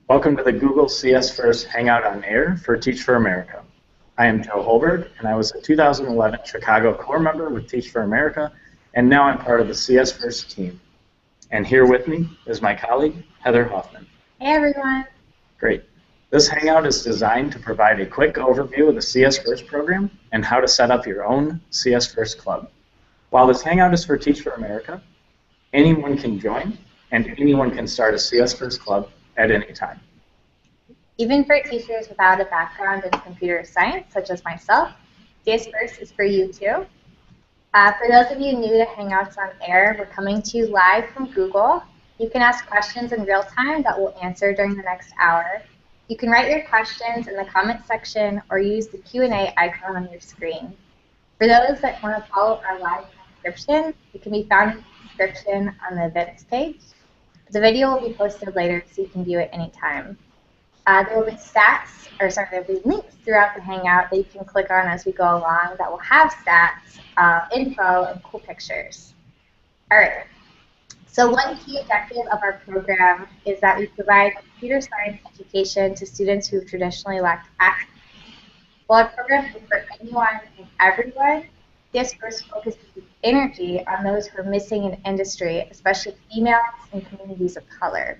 Welcome to the Google CS First Hangout on Air for Teach for America. I am Joe Holberg, and I was a 2011 Chicago core member with Teach for America, and now I'm part of the CS First team. And here with me is my colleague, Heather Hoffman. Hey everyone. Great. This Hangout is designed to provide a quick overview of the CS First program and how to set up your own CS First club. While this Hangout is for Teach for America, anyone can join, and anyone can start a CS First club at any time. Even for teachers without a background in computer science, such as myself, CS First is for you too. For those of you new to Hangouts on Air, we're coming to you live from Google. You can ask questions in real time that we'll answer during the next hour. You can write your questions in the comment section or use the Q&A icon on your screen. For those that want to follow our live transcription, it can be found in the description on the events page. The video will be posted later so you can view it anytime. There will be there will be links throughout the Hangout that you can click on as we go along that will have stats, info, and cool pictures. All right. So one key objective of our program is that we provide computer science education to students who have traditionally lacked access. While our program is for anyone and everyone, CS First focuses energy on those who are missing in industry, especially females and communities of color.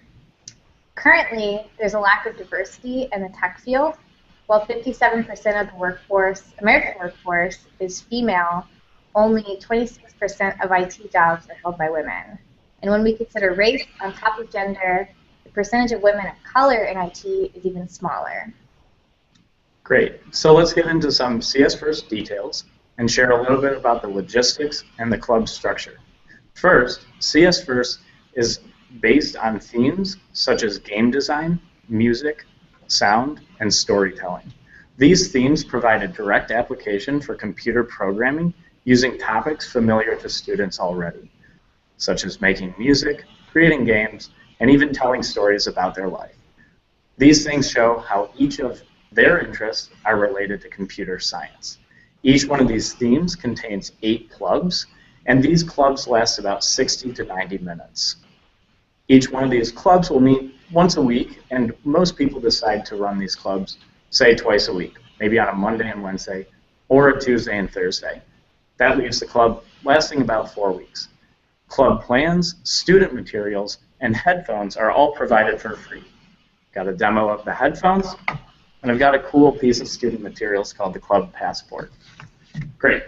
Currently, there's a lack of diversity in the tech field. While 57% of the workforce, American workforce, is female, only 26% of IT jobs are held by women. And when we consider race on top of gender, the percentage of women of color in IT is even smaller. Great. So let's get into some CS First details and share a little bit about the logistics and the club structure. First, CS First is based on themes such as game design, music, sound, and storytelling. These themes provide a direct application for computer programming using topics familiar to students already, such as making music, creating games, and even telling stories about their life. These things show how each of their interests are related to computer science. Each one of these themes contains 8 clubs, and these clubs last about 60 to 90 minutes. Each one of these clubs will meet once a week, and most people decide to run these clubs, say, twice a week, maybe on a Monday and Wednesday, or a Tuesday and Thursday. That leaves the club lasting about 4 weeks. Club plans, student materials, and headphones are all provided for free. Got a demo of the headphones, and I've got a cool piece of student materials called the Club Passport. Great.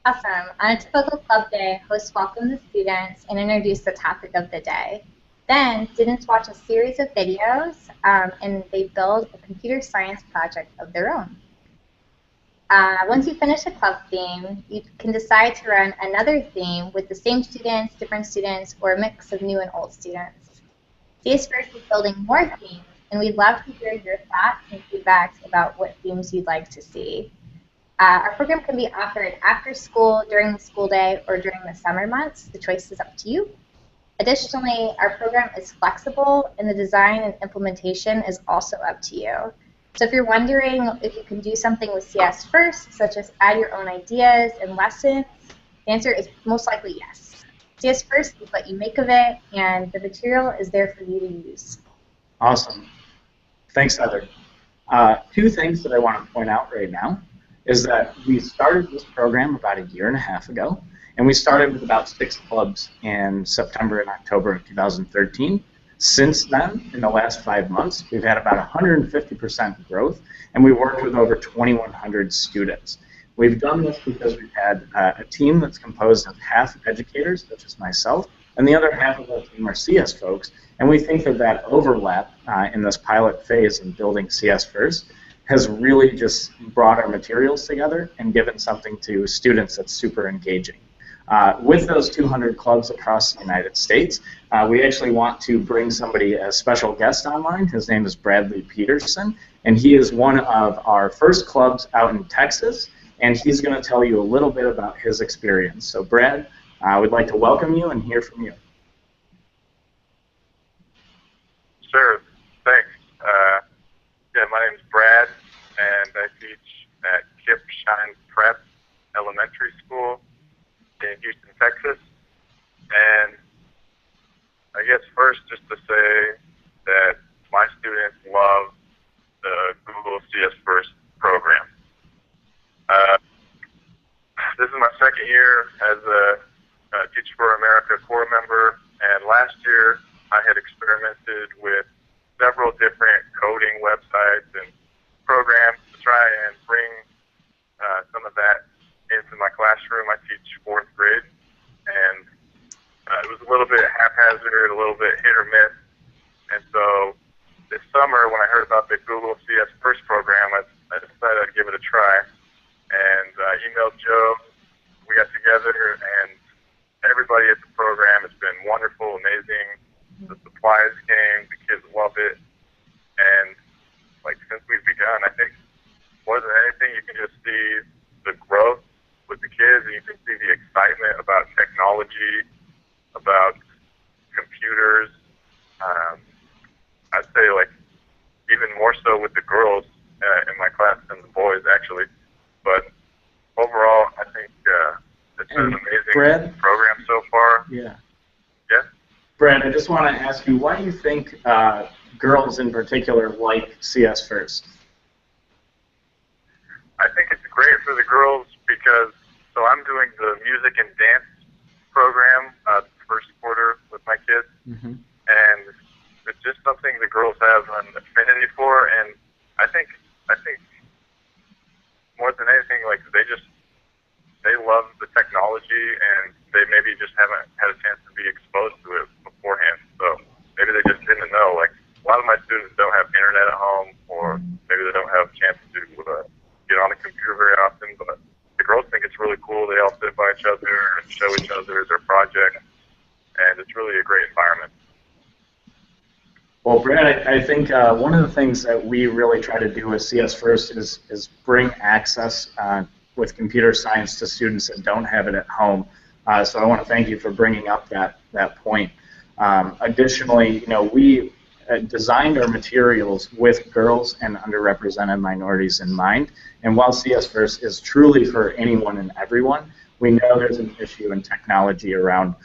Awesome. On a typical club day, hosts welcome the students and introduce the topic of the day. Then, students watch a series of videos, and they build a computer science project of their own. Once you finish a club theme, you can decide to run another theme with the same students, different students, or a mix of new and old students. CS First is building more themes, and we'd love to hear your thoughts and feedbacks about what themes you'd like to see. Our program can be offered after school, during the school day, or during the summer months. The choice is up to you. Additionally, our program is flexible, and the design and implementation is also up to you. So if you're wondering if you can do something with CS First, such as add your own ideas and lessons, the answer is most likely yes. CS First is what you make of it, and the material is there for you to use. Awesome. Thanks, Heather. 2 things that I want to point out right now is that we started this program about 1.5 years ago, and we started with about 6 clubs in September and October of 2013. Since then, in the last 5 months, we've had about 150% growth, and we worked with over 2,100 students. We've done this because we've had a team that's composed of half educators, such as myself, and the other half of our team are CS folks, and we think that that overlap in this pilot phase in building CS First has really just brought our materials together and given something to students that's super engaging. With those 200 clubs across the United States, we actually want to bring somebody, a special guest online. His name is Bradley Peterson, and he is one of our first clubs out in Texas, and he's going to tell you a little bit about his experience. So Brad, I would like to welcome you and hear from you. Sure, thanks. Yeah, my name's Brad, and I teach at Kip Shine Prep Elementary School in Houston, Texas. And I guess first just to say that my students love the Google CS First program. This is my second year as a Teach for America core member, and last year I had experimented with several different coding websites and programs to try and bring some of that into my classroom. I teach 4th grade, and it was a little bit haphazard, a little bit hit or miss. And so this summer, when I heard about the Google CS First program, I decided I'd give it a try. And I emailed Joe. We got together, and everybody at the program has been wonderful, amazing. The supplies came, the kids love it. And like since we've begun, I think more than anything, you can just see the growth with the kids, and you can see the excitement about technology, about computers. I'd say like even more so with the girls in my class than the boys actually. But overall, I think it's been an amazing program so far. Yeah. Yeah. Brad, I just want to ask you, why do you think girls in particular like CS First? I think it's great for the girls because, so I'm doing the music and dance program first quarter with my kids, and it's just something the girls have an affinity for, and I think more than anything, like they love the technology, and they maybe just haven't had a chance to be exposed to it beforehand. So maybe they just didn't know. Like a lot of my students don't have internet at home, or maybe they don't have a chance to get on a computer very often. But the girls think it's really cool. They all sit by each other and show each other their projects, and it's really a great environment. Well, Brad, I think one of the things that we really try to do with CS First is bring access with computer science to students that don't have it at home. So I want to thank you for bringing up that point. Additionally, we designed our materials with girls and underrepresented minorities in mind. And while CS First is truly for anyone and everyone, we know there's an issue in technology around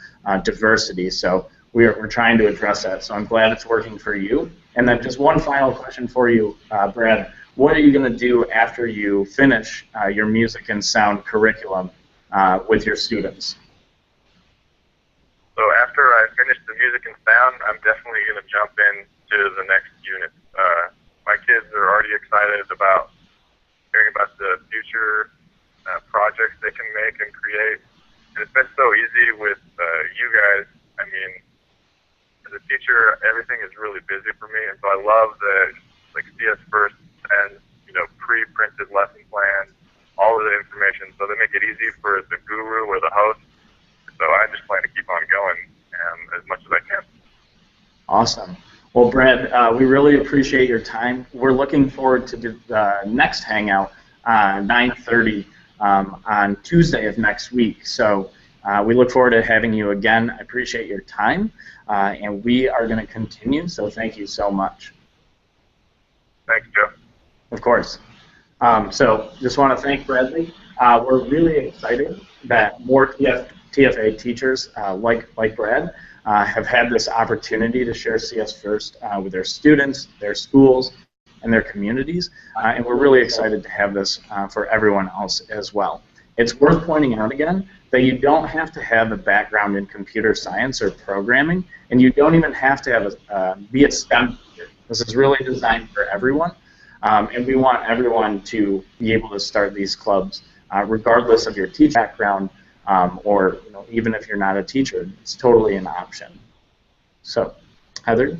diversity. So we're trying to address that. So I'm glad it's working for you. And then just one final question for you, Brad. What are you going to do after you finish your music and sound curriculum with your students? So after I finish the music and sound, I'm definitely going to jump into the next unit. My kids are already excited about hearing about the future projects they can make and create. And it's been so easy with you guys. I mean, as a teacher, everything is really busy for me, and so I love that like CS First and pre-printed lesson plans, all of the information, so they make it easy for the guru or the host. So I just plan to keep on going as much as I can. Awesome. Well, Brad, we really appreciate your time. We're looking forward to the next Hangout, 9:30 on Tuesday of next week. So we look forward to having you again. I appreciate your time, and we are going to continue, so thank you so much. Thanks, Joe. Of course. So just want to thank Bradley. We're really excited that more TFA teachers like Brad have had this opportunity to share CS First with their students, their schools, and their communities, and we're really excited to have this for everyone else as well. It's worth pointing out again that you don't have to have a background in computer science or programming, and you don't even have to have be a STEM teacher. This is really designed for everyone, and we want everyone to be able to start these clubs regardless of your teaching background, or even if you're not a teacher. It's totally an option. So, Heather?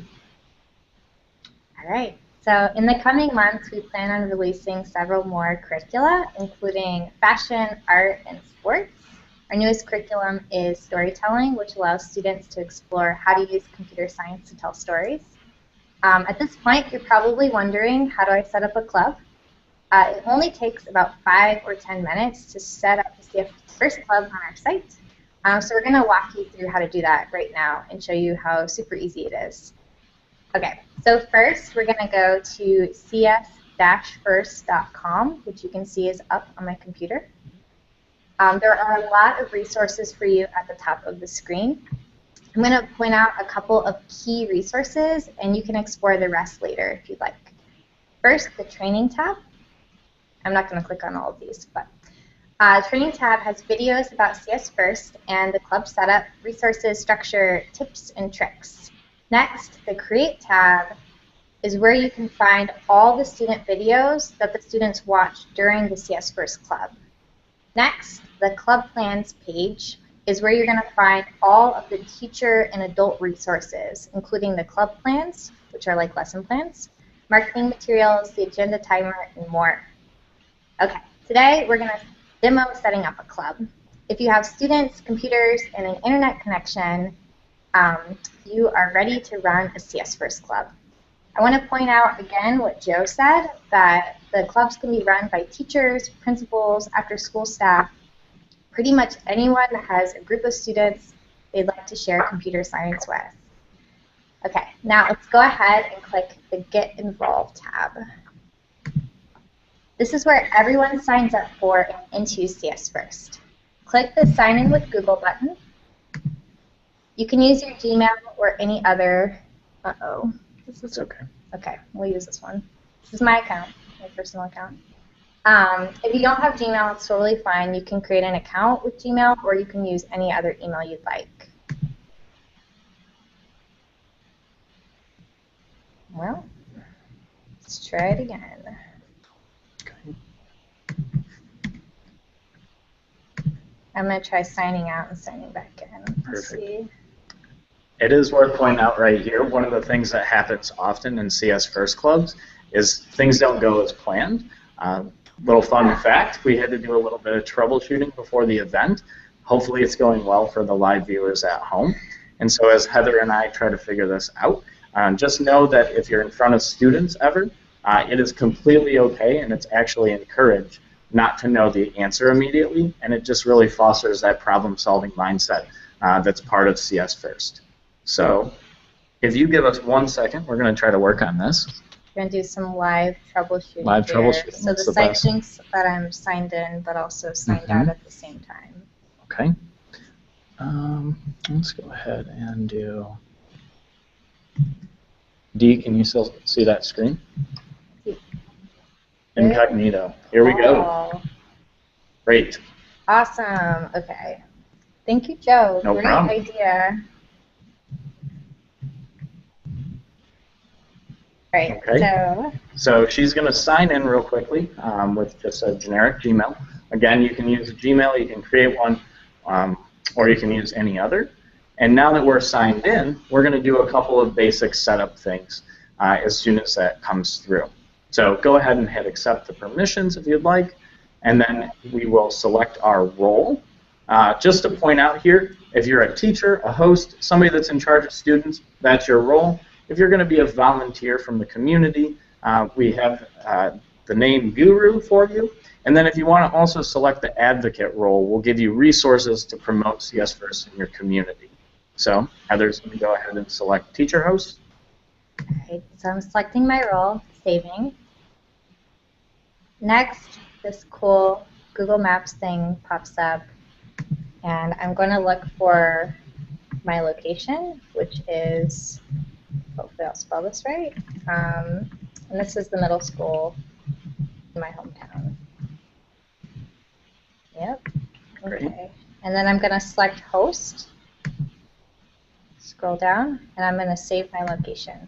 All right. So in the coming months, we plan on releasing several more curricula, including fashion, art, and sports. Our newest curriculum is storytelling, which allows students to explore how to use computer science to tell stories. At this point, you're probably wondering, how do I set up a club? It only takes about 5 or 10 minutes to set up the first club on our site. So we're going to walk you through how to do that right now and show you how super easy it is. Okay, so first we're going to go to cs-first.com, which you can see is up on my computer. There are a lot of resources for you at the top of the screen. I'm going to point out a couple of key resources, and you can explore the rest later if you'd like. First, the Training tab. I'm not going to click on all of these, but Training tab has videos about CS First and the club setup, resources, structure, tips, and tricks. Next, the Create tab is where you can find all the student videos that the students watch during the CS First Club. Next, the Club Plans page is where you're going to find all of the teacher and adult resources, including the club plans, which are like lesson plans, marketing materials, the agenda timer, and more. Okay, today we're going to demo setting up a club. If you have students, computers, and an internet connection, you are ready to run a CS First Club. I want to point out again what Joe said, that the clubs can be run by teachers, principals, after-school staff, pretty much anyone that has a group of students they'd like to share computer science with. Okay, now let's go ahead and click the Get Involved tab. This is where everyone signs up for and into CS First. Click the Sign In with Google button. You can use your Gmail or any other, It's okay. Okay, we'll use this one. This is my account, my personal account. If you don't have Gmail, it's totally fine. You can create an account with Gmail, or you can use any other email you'd like. Well, let's try it again. Okay. I'm going to try signing out and signing back in. Let's Perfect. see. It is worth pointing out right here, one of the things that happens often in CS First clubs is things don't go as planned. Little fun fact, we had to do a little bit of troubleshooting before the event. Hopefully it's going well for the live viewers at home. And so as Heather and I try to figure this out, just know that if you're in front of students ever, it is completely okay, and it's actually encouraged not to know the answer immediately, and it just really fosters that problem-solving mindset that's part of CS First. So if you give us 1 second, we're going to try to work on this. We're going to do some live troubleshooting. Live here. troubleshooting, So that's the the site best. thinks that I'm signed in, but also signed out at the same time. Okay. Let's go ahead and do... Dee, can you still see that screen? Incognito. Here we go. Oh, Great. awesome. Okay. Thank you, Joe. No Great problem. idea. Right. Okay. So she's going to sign in real quickly with just a generic Gmail. Again, you can use Gmail, you can create one, or you can use any other. And now that we're signed in, we're going to do a couple of basic setup things as soon as that comes through. So go ahead and hit accept the permissions if you'd like, and then we will select our role. Just to point out here, if you're a teacher, a host, somebody that's in charge of students, that's your role. If you're going to be a volunteer from the community, we have the name Guru for you. And then if you want to also select the advocate role, we'll give you resources to promote CS First in your community. So Heather's going to go ahead and select teacher host. Okay, so I'm selecting my role, saving. Next, this cool Google Maps thing pops up, and I'm going to look for my location, which is, hopefully I'll spell this right, and this is the middle school in my hometown. Yep, okay. And then I'm going to select host, scroll down, and I'm going to save my location.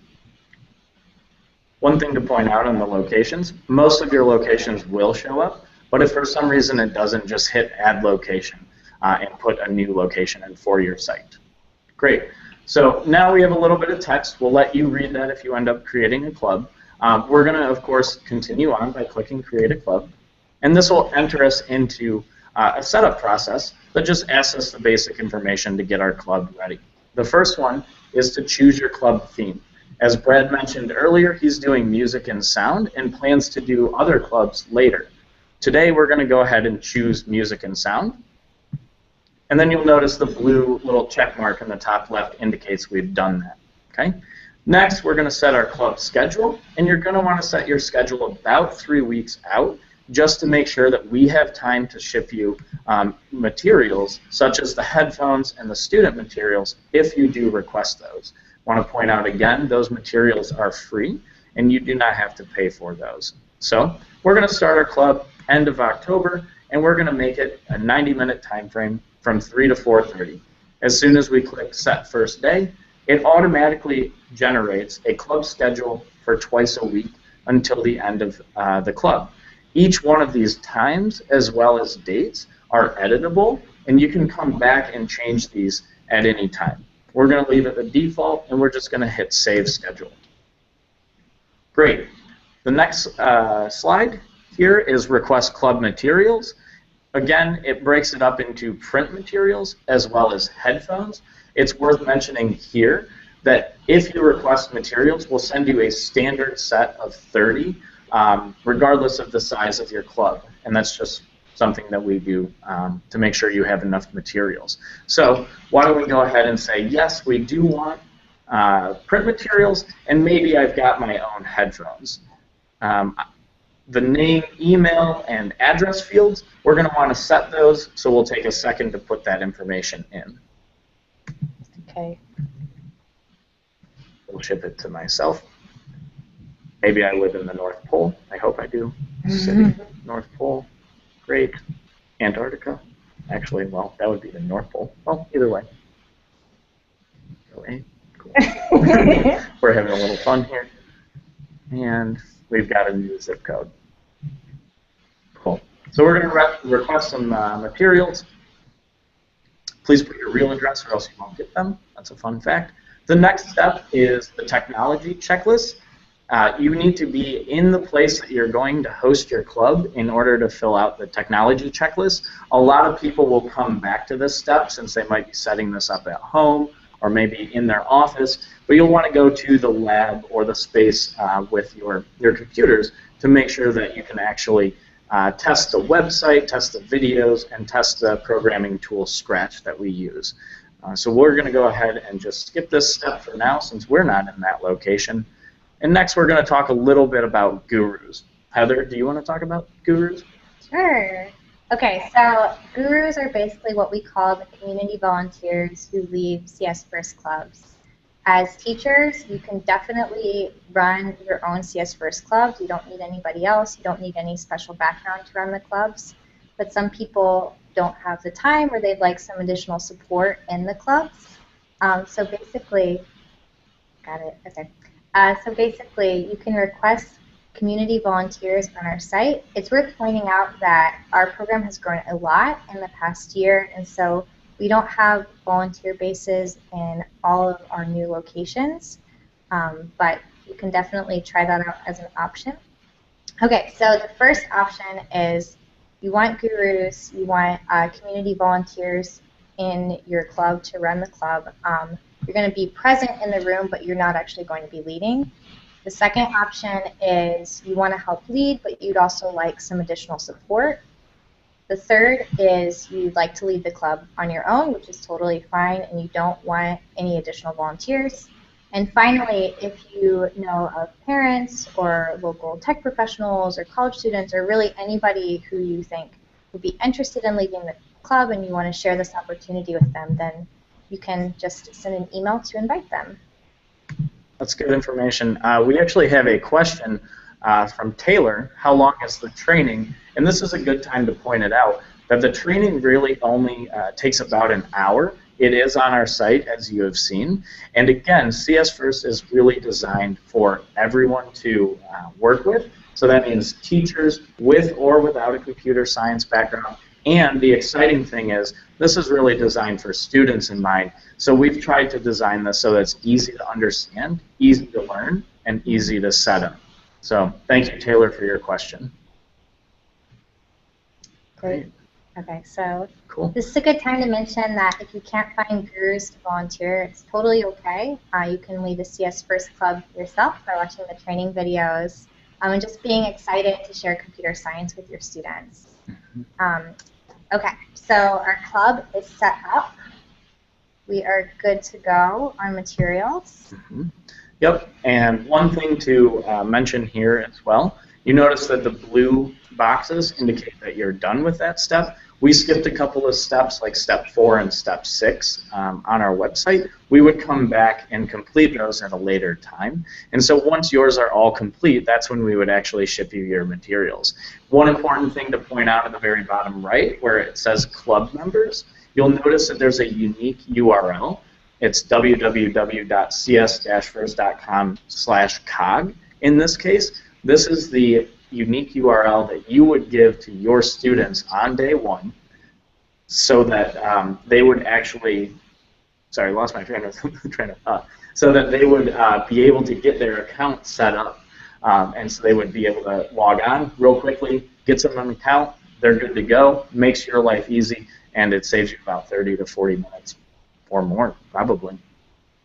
One thing to point out on the locations, most of your locations will show up, but if for some reason it doesn't, just hit add location and put a new location in for your site. Great. So now we have a little bit of text. We'll let you read that if you end up creating a club. We're going to, of course, continue on by clicking Create a Club. And this will enter us into a setup process that just asks us the basic information to get our club ready. The first one is to choose your club theme. As Brad mentioned earlier, he's doing music and sound and plans to do other clubs later. Today we're going to go ahead and choose music and sound. And then you'll notice the blue little check mark in the top left indicates we've done that. Okay? Next, we're going to set our club schedule, and you're going to want to set your schedule about 3 weeks out just to make sure that we have time to ship you materials such as the headphones and the student materials if you do request those. I want to point out again, those materials are free and you do not have to pay for those. So we're going to start our club end of October, and we're going to make it a 90-minute time frame from 3 to 4:30. As soon as we click Set First Day, it automatically generates a club schedule for twice a week until the end of the club. Each one of these times, as well as dates, are editable, and you can come back and change these at any time. We're going to leave it the default, and we're just going to hit Save Schedule. Great. The next slide here is Request Club Materials. Again, it breaks it up into print materials as well as headphones. It's worth mentioning here that if you request materials, we'll send you a standard set of 30, regardless of the size of your club. And that's just something that we do to make sure you have enough materials. So why don't we go ahead and say, yes, we do want print materials, and maybe I've got my own headphones. The name, email, and address fields, we're going to want to set those, so we'll take a second to put that information in. Okay. We'll ship it to myself. Maybe I live in the North Pole. I hope I do. City, North Pole. Great. Antarctica. Actually, well, that would be the North Pole. Well, either way. Okay. Cool. We're having a little fun here. And we've got a new zip code. Cool. So we're going to request some materials. Please put your real address or else you won't get them. That's a fun fact. The next step is the technology checklist. You need to be in the place that you're going to host your club in order to fill out the technology checklist. A lot of people will come back to this step since they might be setting this up at home or maybe in their office, but you'll want to go to the lab or the space with your computers to make sure that you can actually test the website, test the videos, and test the programming tool Scratch that we use. So we're going to go ahead and just skip this step for now since we're not in that location. And next we're going to talk a little bit about gurus. Heather, do you want to talk about gurus? Sure. Okay, so gurus are basically what we call the community volunteers who lead CS First clubs. As teachers, you can definitely run your own CS First clubs. You don't need anybody else. You don't need any special background to run the clubs. But some people don't have the time or they'd like some additional support in the clubs. So basically, got it, okay. So basically, you can request community volunteers on our site. It's worth pointing out that our program has grown a lot in the past year, and so we don't have volunteer bases in all of our new locations, but you can definitely try that out as an option. Okay, so the first option is you want gurus, you want community volunteers in your club to run the club. You're going to be present in the room, but you're not actually going to be leading. The second option is you want to help lead, but you'd also like some additional support. The third is you'd like to lead the club on your own, which is totally fine, and you don't want any additional volunteers. And finally, if you know of parents or local tech professionals or college students or really anybody who you think would be interested in leading the club and you want to share this opportunity with them, then you can just send an email to invite them. That's good information. We actually have a question from Taylor. How long is the training? And this is a good time to point it out, that the training really only takes about an hour. It is on our site, as you have seen. And again, CS First is really designed for everyone to work with. So that means teachers with or without a computer science background. And the exciting thing is, this is really designed for students in mind. So we've tried to design this so that it's easy to understand, easy to learn, and easy to set up. So thank you, Taylor, for your question. Great. Okay, so cool. This is a good time to mention that if you can't find gurus to volunteer, it's totally okay. You can lead the CS First Club yourself by watching the training videos and just being excited to share computer science with your students. Okay, so our club is set up. We are good to go on materials. Yep, and one thing to mention here as well You notice that the blue boxes indicate that you're done with that step. We skipped a couple of steps, like step 4 and step 6 on our website. We would come back and complete those at a later time. And so once yours are all complete, that's when we would actually ship you your materials. One important thing to point out at the very bottom right, where it says club members, you'll notice that there's a unique URL. It's www.cs-first.com/cog. In this case, this is the unique URL that you would give to your students on day 1 so that they would actually, sorry, I lost my train of thought, so that they would be able to get their account set up. And so they would be able to log on real quickly, get some on account, they're good to go, makes your life easy, and it saves you about 30 to 40 minutes or more, probably.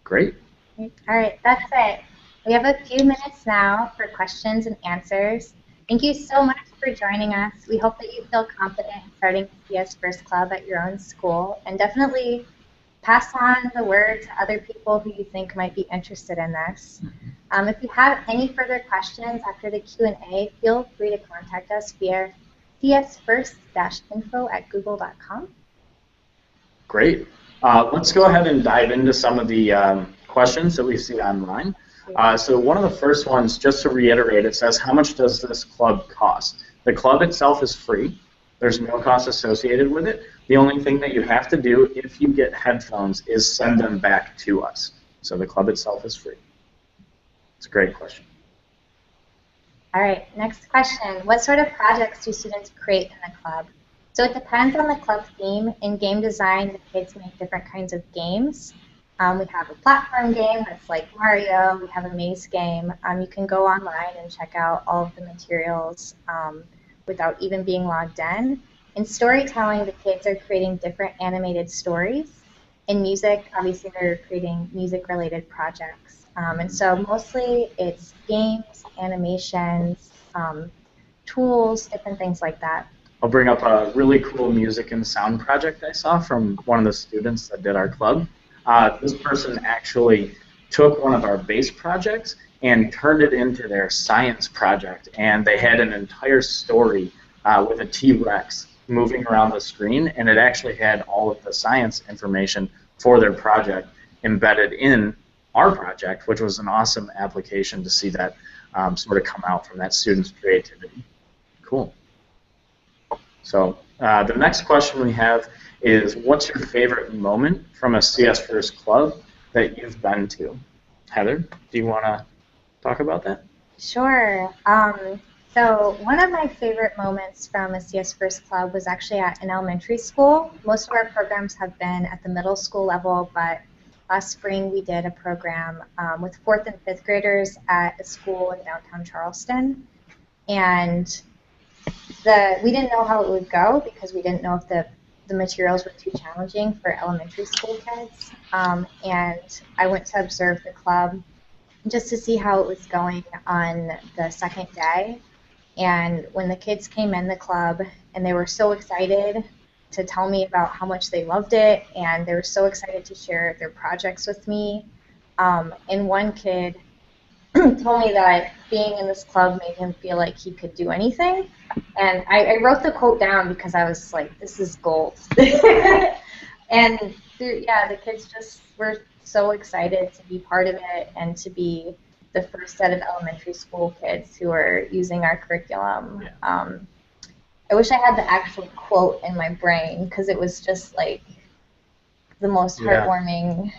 Great. All right, that's it. We have a few minutes now for questions and answers. Thank you so much for joining us. We hope that you feel confident in starting the CS First Club at your own school, and definitely pass on the word to other people who you think might be interested in this. If you have any further questions after the Q&A, feel free to contact us via csfirst-info@google.com. Great. Let's go ahead and dive into some of the questions that we see online. So one of the first ones, just to reiterate, it says, how much does this club cost? The club itself is free. There's no cost associated with it. The only thing that you have to do if you get headphones is send them back to us. So the club itself is free. It's a great question. All right, next question. What sort of projects do students create in the club? So it depends on the club theme. In game design, the kids make different kinds of games. We have a platform game that's like Mario. We have a maze game. You can go online and check out all of the materials without even being logged in. In storytelling, the kids are creating different animated stories. In music, obviously, they're creating music-related projects. And so mostly it's games, animations, tools, different things like that. I'll bring up a really cool music and sound project I saw from one of the students that did our club. This person actually took one of our base projects and turned it into their science project, and they had an entire story with a T-Rex moving around the screen, and it actually had all of the science information for their project embedded in our project, which was an awesome application to see that sort of come out from that student's creativity. Cool. So the next question we have is, what's your favorite moment from a CS First Club that you've been to? Heather, do you want to talk about that? Sure. So one of my favorite moments from a CS First Club was actually at an elementary school. Most of our programs have been at the middle school level, but last spring we did a program with 4th and 5th graders at a school in downtown Charleston. And we didn't know how it would go because we didn't know if the materials were too challenging for elementary school kids. And I went to observe the club just to see how it was going on the second day. And when the kids came in the club, and they were so excited to tell me about how much they loved it, and they were so excited to share their projects with me. And one kid told me that being in this club made him feel like he could do anything. And I wrote the quote down because I was like, this is gold. And yeah, the kids just were so excited to be part of it and to be the first set of elementary school kids who are using our curriculum. Yeah. I wish I had the actual quote in my brain because it was just like the most heartwarming.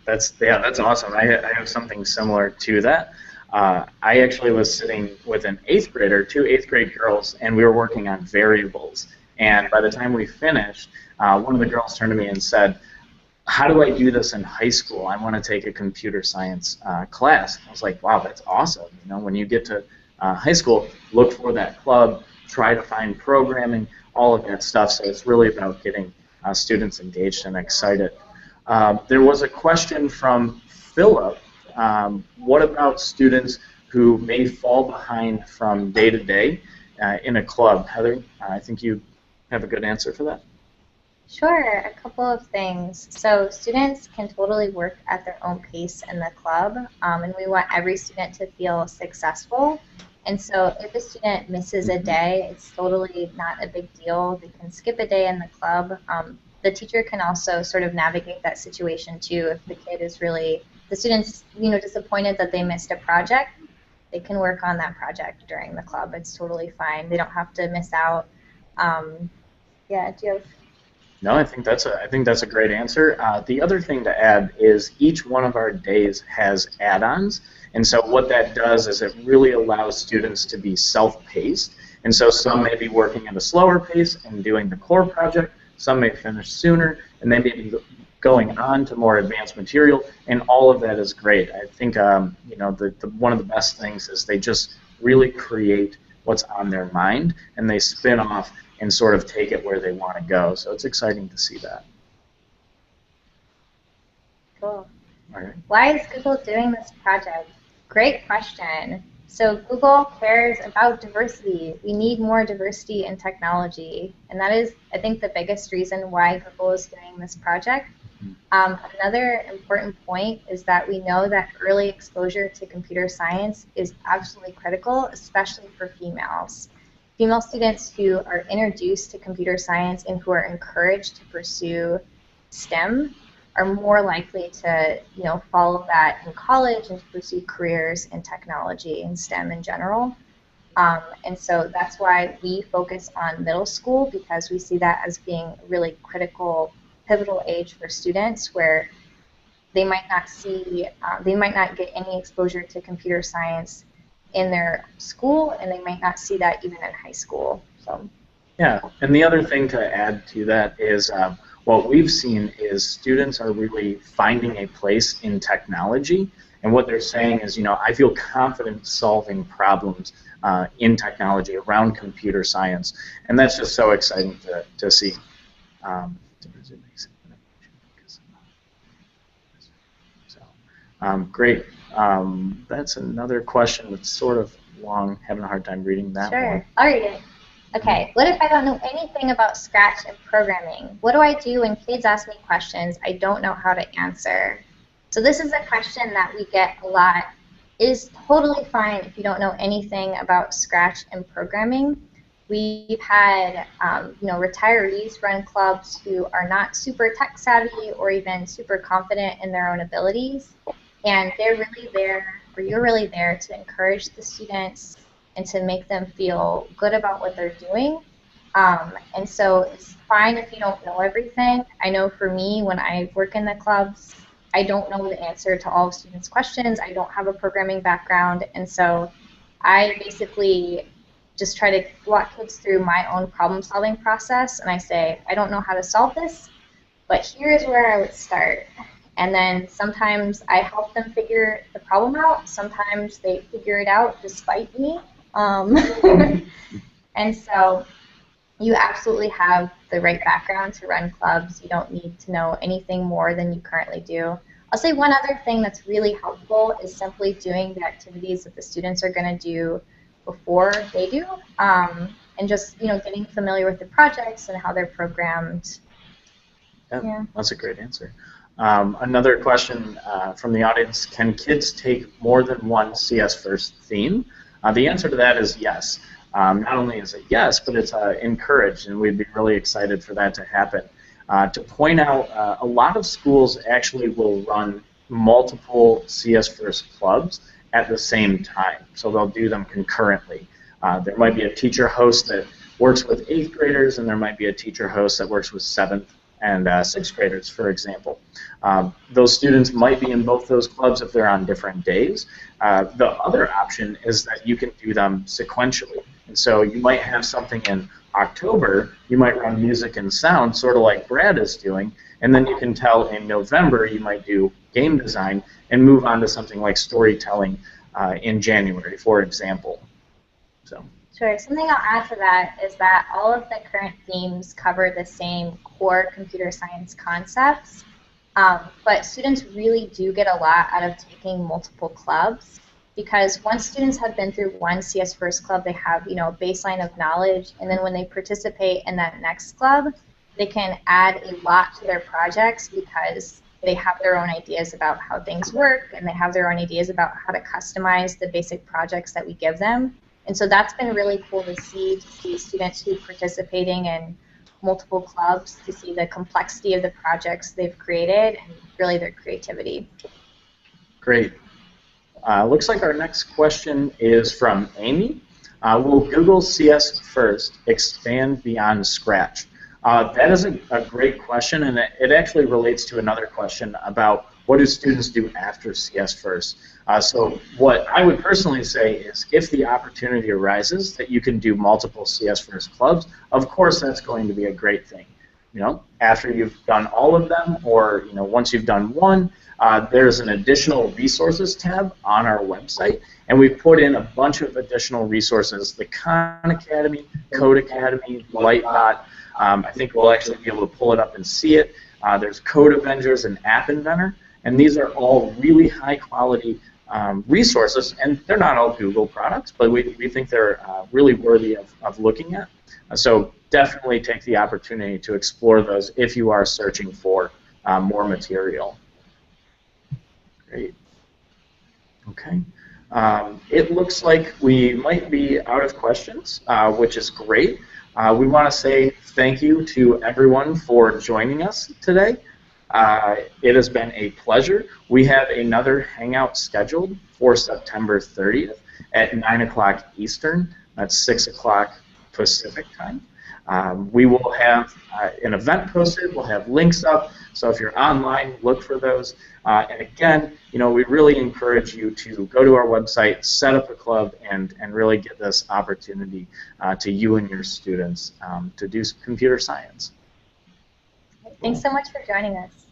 That's awesome. I have something similar to that. I actually was sitting with an 8th grader, 2 8th grade girls, and we were working on variables. And by the time we finished, one of the girls turned to me and said, how do I do this in high school? I want to take a computer science class. I was like, wow, that's awesome. You know, when you get to high school, look for that club, try to find programming, all of that stuff. So it's really about getting students engaged and excited. There was a question from Philip. What about students who may fall behind from day to day in a club? Heather, I think you have a good answer for that. Sure, a couple of things. So students can totally work at their own pace in the club, and we want every student to feel successful And so if a student misses a day, it's totally not a big deal. They can skip a day in the club. The teacher can also sort of navigate that situation too. If the kid is really, the student's, disappointed that they missed a project, they can work on that project during the club. It's totally fine. They don't have to miss out. Yeah, do you have? No, I think that's a great answer. The other thing to add is each one of our days has add-ons, and so what that does is it really allows students to be self-paced. And so some may be working at a slower pace and doing the core project. Some may finish sooner, and they may be going on to more advanced material, and all of that is great. I think one of the best things is they just really create what's on their mind, and they spin off and sort of take it where they want to go. So it's exciting to see that. Cool. All right. Why is Google doing this project? Great question. So Google cares about diversity. We need more diversity in technology. And that is, I think, the biggest reason why Google is doing this project. Another important point is that we know that early exposure to computer science is absolutely critical, especially for females. Female students who are introduced to computer science and who are encouraged to pursue STEM are more likely to, follow that in college and to pursue careers in technology and STEM in general. And so that's why we focus on middle school, because we see that as being a really critical, pivotal age for students where they might not get any exposure to computer science in their school, and they might not see that even in high school. So. Yeah, and the other thing to add to that is what we've seen is students are really finding a place in technology, and what they're saying is, I feel confident solving problems in technology around computer science, and that's just so exciting to see. Great. That's another question that's sort of long, having a hard time reading that one. Sure, I'll read it. Okay, what if I don't know anything about Scratch and programming? What do I do when kids ask me questions I don't know how to answer? So this is a question that we get a lot. It is totally fine if you don't know anything about Scratch and programming. We've had retirees run clubs who are not super tech savvy or even super confident in their own abilities. And they're really there, or you're really there, to encourage the students and to make them feel good about what they're doing. And so it's fine if you don't know everything. I know for me, when I work in the clubs, I don't know the answer to all of students' questions. I don't have a programming background. And so I basically just try to walk kids through my own problem-solving process. And I say, I don't know how to solve this, but here's where I would start. And then sometimes I help them figure the problem out. Sometimes they figure it out despite me. And so you absolutely have the right background to run clubs. You don't need to know anything more than you currently do. I'll say one other thing that's really helpful is simply doing the activities that the students are going to do before they do, and just getting familiar with the projects and how they're programmed. Yeah. That's a great answer. Another question from the audience: can kids take more than one CS First theme? The answer to that is yes. Not only is it yes, but it's encouraged, and we'd be really excited for that to happen. To point out, a lot of schools actually will run multiple CS First clubs at the same time, so they'll do them concurrently. There might be a teacher host that works with 8th graders, and there might be a teacher host that works with 7th and 6th graders, for example. Those students might be in both those clubs if they're on different days. The other option is that you can do them sequentially. And so you might have something in October, you might run music and sound, sort of like Brad is doing, and then you can tell in November you might do game design and move on to something like storytelling in January, for example. So. Sure. Something I'll add to that is that all of the current themes cover the same core computer science concepts, but students really do get a lot out of taking multiple clubs, because once students have been through one CS First club, they have a baseline of knowledge, and then when they participate in that next club, they can add a lot to their projects because they have their own ideas about how things work, and they have their own ideas about how to customize the basic projects that we give them. And so that's been really cool to see students who are participating in multiple clubs, to see the complexity of the projects they've created and really their creativity. Great. Looks like our next question is from Amy. Will Google CS First expand beyond Scratch? That is a great question, and it actually relates to another question about what do students do after CS First. So what I would personally say is if the opportunity arises that you can do multiple CS First clubs, of course that's going to be a great thing. You know, after you've done all of them, or you know, once you've done one, there's an additional resources tab on our website, and we put in a bunch of additional resources: the Khan Academy, Code Academy, Lightbot. I think we'll actually be able to pull it up and see it. There's Code Avengers and App Inventor, and these are all really high quality resources, and they're not all Google products, but we think they're really worthy of looking at. So definitely take the opportunity to explore those if you are searching for more material. Great. Okay. It looks like we might be out of questions, which is great. We want to say thank you to everyone for joining us today. It has been a pleasure. We have another hangout scheduled for September 30th at 9 o'clock Eastern. That's 6 o'clock Pacific time. We will have an event posted. We'll have links up. So if you're online, look for those. And again, you know, we really encourage you to go to our website, set up a club, and really get this opportunity to you and your students to do computer science. Thanks so much for joining us.